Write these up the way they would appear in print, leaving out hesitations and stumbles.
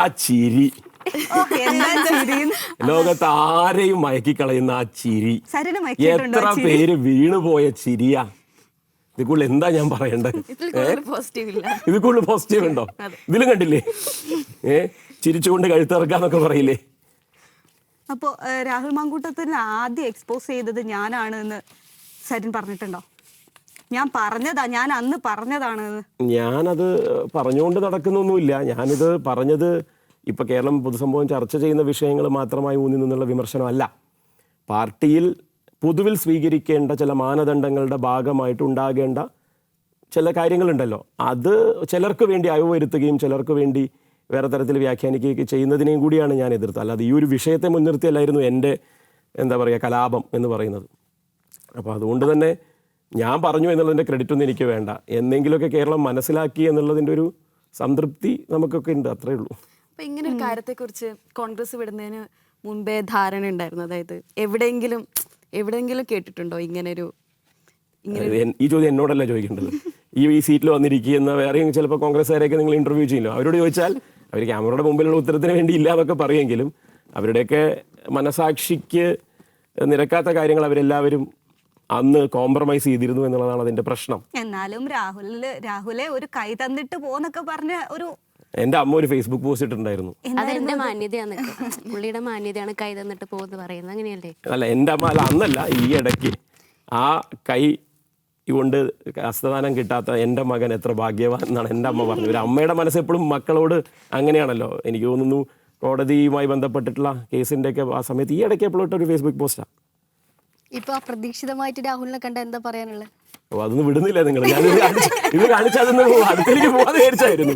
ആ ചിരി, ലോകത്ത് ആരെയും മയക്കിക്കളയുന്ന ആ ചിരി, എത്ര പേര് വീണുപോയ ചിരിയാ. ഇത് കൂടുതൽ എന്താ ഞാൻ പറയണ്ടത്? ഇത് കൂടുതൽ പോസിറ്റീവ് ഉണ്ടോ? ഇതിലും കണ്ടില്ലേ ചിരിച്ചുകൊണ്ട് കഴുത്തിറക്കാന്നൊക്കെ പറയില്ലേ. അപ്പോ രാഹുൽ മാങ്കൂട്ടത്തിന് ആദ്യം എക്സ്പോസ് ചെയ്തത് ഞാനാണ് എന്ന് സരിൻ പറഞ്ഞിട്ടുണ്ടോ? ഞാൻ അന്ന് പറഞ്ഞതാണ്. ഞാനത് പറഞ്ഞുകൊണ്ട് നടക്കുന്നൊന്നുമില്ല. ഞാനിത് പറഞ്ഞത് ഇപ്പൊ കേരളം പൊതുസംഭവം ചർച്ച ചെയ്യുന്ന വിഷയങ്ങൾ മാത്രമായി ഊന്നി നിന്നുള്ള വിമർശനമല്ല. പാർട്ടിയിൽ പൊതുവിൽ സ്വീകരിക്കേണ്ട ചില മാനദണ്ഡങ്ങളുടെ ഭാഗമായിട്ട് ഉണ്ടാകേണ്ട ചില കാര്യങ്ങളുണ്ടല്ലോ, അത് ചിലർക്ക് വേണ്ടി അയവ് വരുത്തുകയും ചിലർക്ക് വേണ്ടി വേറെ തരത്തിൽ വ്യാഖ്യാനിക്കുകയൊക്കെ ചെയ്യുന്നതിനെയും കൂടിയാണ് ഞാൻ എതിർത്തത്. അല്ലാതെ ഈ ഒരു വിഷയത്തെ മുൻനിർത്തിയല്ലായിരുന്നു എൻ്റെ എന്താ പറയുക കലാപം എന്ന് പറയുന്നത്. അപ്പോൾ അതുകൊണ്ട് തന്നെ ഞാൻ പറഞ്ഞു എന്നുള്ളതിൻ്റെ ക്രെഡിറ്റ് ഒന്നും എനിക്ക് വേണ്ട. എന്തെങ്കിലുമൊക്കെ കേരളം മനസ്സിലാക്കി എന്നുള്ളതിൻ്റെ ഒരു സംതൃപ്തി നമുക്കൊക്കെ ഉണ്ട്, അത്രേ ഉള്ളൂ. അപ്പം ഇങ്ങനെ ഒരു കാര്യത്തെക്കുറിച്ച് കോൺഗ്രസ് വിടുന്നതിന് മുൻപേ ധാരണ ഉണ്ടായിരുന്നു? അതായത് എവിടെയെങ്കിലും കേട്ടിട്ടുണ്ടോ ഇങ്ങനൊരു? ഈ ചോദ്യം എന്നോടല്ല ചോദിക്കേണ്ടത്. ഈ സീറ്റിൽ വന്നിരിക്കുന്ന വേറെയും ചിലപ്പോൾ കോൺഗ്രസ്സുകാരെയൊക്കെ നിങ്ങൾ ഇൻ്റർവ്യൂ ചെയ്യില്ലോ, അവരോട് ചോദിച്ചാൽ അവർ ക്യാമറയുടെ മുമ്പിലുള്ള ഉത്തരത്തിന് വേണ്ടി ഇല്ല എന്നൊക്കെ പറയുമെങ്കിലും അവരുടെയൊക്കെ മനസാക്ഷിക്ക് നിരക്കാത്ത കാര്യങ്ങൾ അവരെല്ലാവരും അന്ന് കോംപ്രമൈസ് ചെയ്തിരുന്നു എന്നുള്ളതാണ് അതിൻ്റെ പ്രശ്നം. എന്നാലും രാഹുലെ ഒരു കൈ തന്നിട്ട് പോന്നൊക്കെ പറഞ്ഞ ഒരു എൻ്റെ അമ്മ ഒരു ഫേസ്ബുക്ക് പോസ്റ്റ് ഇട്ടിട്ടുണ്ടായിരുന്നു. അതെന്റെ മാന്യതയാണ്, പുള്ളിയുടെ മാന്യതയാണ് കൈ തന്നിട്ട് പോകുന്നത് പറയുന്നത്, അങ്ങനെയല്ലേ? അല്ല, എൻ്റെ അമ്മ അന്നല്ല, ഈ ഇടയ്ക്ക് ആ കൈ കൊണ്ട് ഹസ്തദാനം കിട്ടാത്ത എൻ്റെ മകൻ എത്ര ഭാഗ്യവാൻ എന്നാണ് എൻ്റെ അമ്മ പറഞ്ഞത്. ഒരു അമ്മയുടെ മനസ്സ് എപ്പോഴും മക്കളോട് അങ്ങനെയാണല്ലോ. എനിക്ക് തോന്നുന്നു കോടതിയുമായി ബന്ധപ്പെട്ടിട്ടുള്ള കേസിൻ്റെയൊക്കെ ആ സമയത്ത് ഈ ഇടയ്ക്ക് എപ്പോഴും ഇട്ടൊരു ഫേസ്ബുക്ക് പോസ്റ്റാണ്. ഇപ്പൊ അപ്രതീക്ഷിതമായിട്ട് രാഹുലിനെ കണ്ട എന്താ പറയാനുള്ളത്? ഓ, അതൊന്നും വിടുന്നില്ല നിങ്ങൾ. ഇത് കാണിച്ചതൊന്ന് അടുത്തേക്ക് പോകാതെ വിചാരിച്ചായിരുന്നു.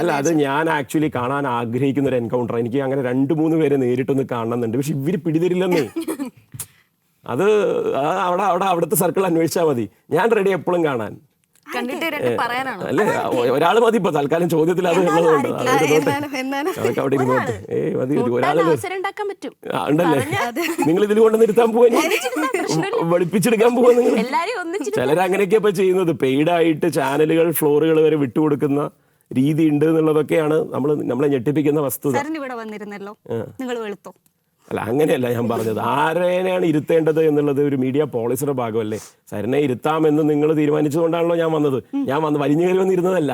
അല്ല, അത് ഞാൻ ആക്ച്വലി കാണാൻ ആഗ്രഹിക്കുന്ന ഒരു എൻകൗണ്ടർ. എനിക്ക് അങ്ങനെ 2-3 പേരെ നേരിട്ടൊന്ന് കാണണമെന്നുണ്ട്. പക്ഷെ ഇവര് പിടിതരില്ലെന്നേ. അത് അവിടുത്തെ സർക്കിൾ അന്വേഷിച്ചാൽ മതി. ഞാൻ റെഡി എപ്പോഴും കാണാൻ. അല്ലേ, ഒരാൾ മതി ഇപ്പൊ തൽക്കാലം ചോദ്യത്തിൽ. അത് ഉള്ളതുകൊണ്ട് അതൊക്കെ അവിടെ ഇരുന്നോട്ടെ. മതി, ഒരാള് ഉണ്ടല്ലേ. നിങ്ങൾ ഇതിൽ കൊണ്ട് നിർത്താൻ പോവാ, വെളുപ്പിച്ചെടുക്കാൻ പോവാ നിങ്ങൾ. ചിലരങ്ങനെയൊക്കെ ഇപ്പൊ ചെയ്യുന്നത്. പെയ്ഡായിട്ട് ചാനലുകൾ ഫ്ലോറുകൾ വരെ വിട്ടുകൊടുക്കുന്ന രീതി ഉണ്ട് എന്നുള്ളതൊക്കെയാണ് നമ്മളെ ഞെട്ടിപ്പിക്കുന്ന വസ്തുത. ഇവിടെ വന്നിരുന്നല്ലോ, നിങ്ങൾ വെളുത്തോ? അല്ല, അങ്ങനെയല്ല ഞാൻ പറഞ്ഞത്. ആരെയാണ് ഇരുത്തേണ്ടത് എന്നുള്ളത് ഒരു മീഡിയ പോളിസിയുടെ ഭാഗമല്ലേ. സരിനെ ഇരുത്താമെന്ന് നിങ്ങൾ തീരുമാനിച്ചതുകൊണ്ടാണല്ലോ ഞാൻ വന്നത്. ഞാൻ വലിഞ്ഞു കയറി വന്നിരുന്നതല്ല.